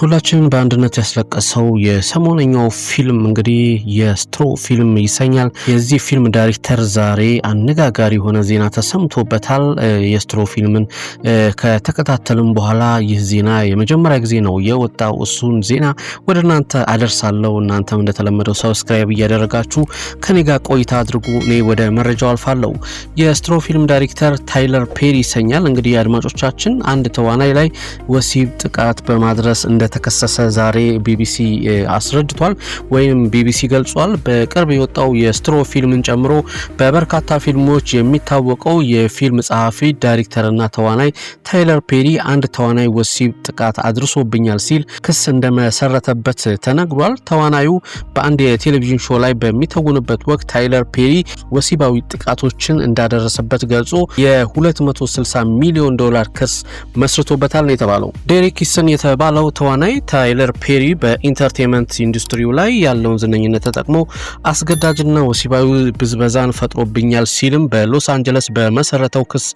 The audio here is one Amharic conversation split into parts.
ሁላችንም በአንድነት ያስለቀሰው የሰሞነኛው ፊልም እንግዲህ የስትሮ ፊልም ይሰኛል። የዚህ ፊልም ዳይሬክተር ዛሬ አነጋጋሪ የሆነ ዜና ተሰምቶበታል። የስትሮ ፊልምን ከተከታተልን በኋላ ይህ ዜና የመጀመሪያ ጊዜ ነው የወጣው። እሱን ዜና ወደ እናንተ አደርሳለሁ። እናንተም እንደተለመደው ሰብስክራይብ እያደረጋችሁ ከኔ ጋር ቆይታ አድርጉ። እኔ ወደ መረጃው አልፋለሁ። የስትሮ ፊልም ዳይሬክተር ታይለር ፔሪ ይሰኛል። እንግዲህ አድማጮቻችን አንድ ተዋናይ ላይ ወሲብ ጥቃት በማድረስ ተከሰሰ ዛሬ ቢቢሲ አስረድቷል ወይም ቢቢሲ ገልጿል። በቅርብ የወጣው የስትሮ ፊልምን ጨምሮ በበርካታ ፊልሞች የሚታወቀው የፊልም ጸሐፊ ዳይሬክተርና ተዋናይ ታይለር ፔሪ አንድ ተዋናይ ወሲብ ጥቃት አድርሶብኛል ሲል ክስ እንደመሰረተበት ተነግሯል። ተዋናዩ በአንድ የቴሌቪዥን ሾው ላይ በሚተውንበት ወቅት ታይለር ፔሪ ወሲባዊ ጥቃቶችን እንዳደረሰበት ገልጾ የ$260 ሚሊዮን ክስ መስርቶበታል ነው የተባለው። ዴሪክ ኪሰን የተባለው ተዋናይ ታይለር ፔሪ በኢንተርቴይንመንት ኢንዱስትሪው ላይ ያለውን ዝነኝነት ተጠቅሞ አስገዳጅና ወሲባዊ ብዝበዛን ፈጥሮብኛል ሲልም በሎስ አንጀለስ በመሰረተው ክስ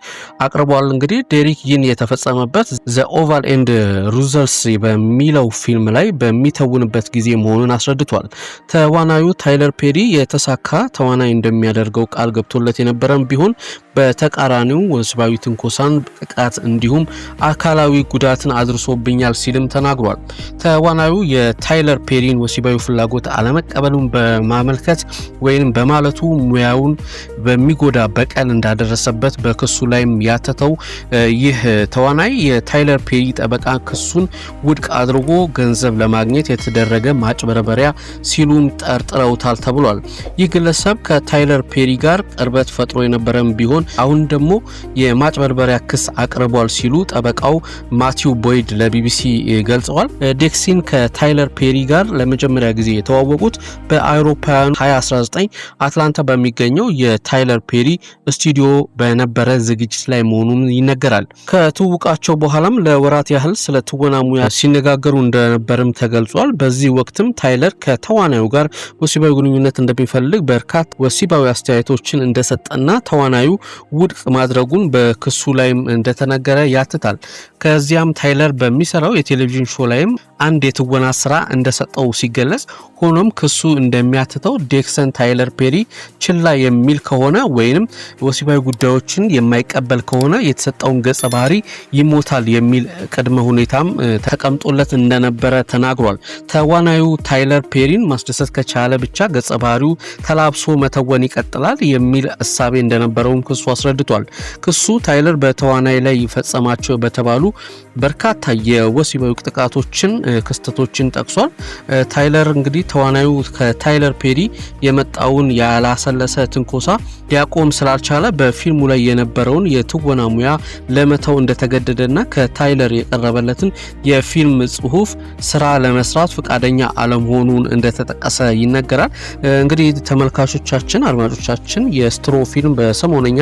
አቅርቧል። እንግዲህ ዴሪክ ይህን የተፈጸመበት ዘ ኦቫል ኤንድ ሩዘልስ በሚለው ፊልም ላይ በሚተውንበት ጊዜ መሆኑን አስረድቷል። ተዋናዩ ታይለር ፔሪ የተሳካ ተዋናይ እንደሚያደርገው ቃል ገብቶለት የነበረም ቢሆን በተቃራኒው ወሲባዊ ትንኮሳን፣ ጥቃት እንዲሁም አካላዊ ጉዳትን አድርሶብኛል ሲልም ተናግሯል። ተዋናዩ የታይለር ፔሪን ወሲባዊ ፍላጎት አለመቀበሉን በማመልከት ወይንም በማለቱ ሙያውን በሚጎዳ በቀል እንዳደረሰበት በክሱ ላይም ያተተው ይህ ተዋናይ የታይለር ፔሪ ጠበቃ ክሱን ውድቅ አድርጎ ገንዘብ ለማግኘት የተደረገ ማጭበርበሪያ ሲሉም ጠርጥረውታል ተብሏል። ይህ ግለሰብ ከታይለር ፔሪ ጋር ቅርበት ፈጥሮ የነበረም ቢሆን አሁን ደግሞ የማጭበርበሪያ ክስ አቅርቧል ሲሉ ጠበቃው ማቲው ቦይድ ለቢቢሲ ገልጸዋል። ዴክሲን ከታይለር ፔሪ ጋር ለመጀመሪያ ጊዜ የተዋወቁት በአውሮፓውያኑ 2019 አትላንታ በሚገኘው የታይለር ፔሪ ስቱዲዮ በነበረ ዝግጅት ላይ መሆኑን ይነገራል። ከትውውቃቸው በኋላም ለወራት ያህል ስለ ትወና ሙያ ሲነጋገሩ እንደነበርም ተገልጿል። በዚህ ወቅትም ታይለር ከተዋናዩ ጋር ወሲባዊ ግንኙነት እንደሚፈልግ በርካታ ወሲባዊ አስተያየቶችን እንደሰጠና ተዋናዩ ውድቅ ማድረጉን በክሱ ላይም እንደተነገረ ያትታል። ከዚያም ታይለር በሚሰራው የቴሌቪዥን ሾው ላይም አንድ የትወና ስራ እንደሰጠው ሲገለጽ፣ ሆኖም ክሱ እንደሚያትተው ዴክሰን ታይለር ፔሪ ችላ የሚል ከሆነ ወይንም ወሲባዊ ጉዳዮችን የማይቀበል ከሆነ የተሰጠውን ገጸ ባህሪ ይሞታል የሚል ቅድመ ሁኔታም ተቀምጦለት እንደነበረ ተናግሯል። ተዋናዩ ታይለር ፔሪን ማስደሰት ከቻለ ብቻ ገጸ ባህሪው ተላብሶ መተወን ይቀጥላል የሚል እሳቤ እንደነበረውም ክሱ አስረድቷል። ክሱ ታይለር በተዋናይ ላይ ይፈጸማቸው በተባሉ በርካታ የወሲባዊ ጥቃቶችን ክስተቶችን ጠቅሷል። ታይለር እንግዲህ ተዋናዩ ከታይለር ፔሪ የመጣውን ያላሰለሰ ትንኮሳ ሊያቆም ስላልቻለ በፊልሙ ላይ የነበረውን የትወና ሙያ ለመተው እንደተገደደና ከታይለር የቀረበለትን የፊልም ጽሁፍ ስራ ለመስራት ፈቃደኛ አለመሆኑን እንደተጠቀሰ ይነገራል። እንግዲህ ተመልካቾቻችን፣ አድማጮቻችን የስትሮ ፊልም በሰሞነኛ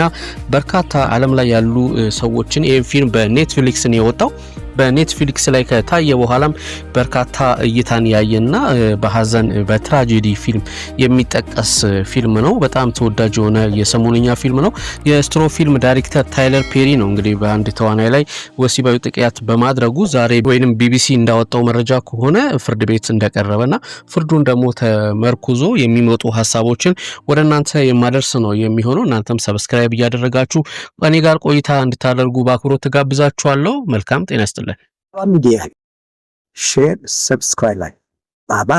በርካታ ዓለም ላይ ያሉ ሰዎችን ይህ ፊልም በኔትፍሊክስ ነው የወጣው። በኔትፍሊክስ ላይ ከታየ በኋላም በርካታ እይታን ያየና በሐዘን በትራጀዲ ፊልም የሚጠቀስ ፊልም ነው። በጣም ተወዳጅ የሆነ የሰሞነኛ ፊልም ነው። የስትሮ ፊልም ዳይሬክተር ታይለር ፔሪ ነው እንግዲህ በአንድ ተዋናይ ላይ ወሲባዊ ጥቃት በማድረጉ ዛሬ ወይንም ቢቢሲ እንዳወጣው መረጃ ከሆነ ፍርድ ቤት እንደቀረበና ፍርዱን ደግሞ ተመርኩዞ የሚመጡ ሀሳቦችን ወደ እናንተ የማደርስ ነው የሚሆነው። እናንተም ሰብስክራይብ እያደረጋችሁ ከኔ ጋር ቆይታ እንድታደርጉ በአክብሮት ተጋብዛችኋለሁ። መልካም ጤና ይስጥልኝ። ሚዲያ ሼር፣ ሰብስክራይብ ላይ ባባ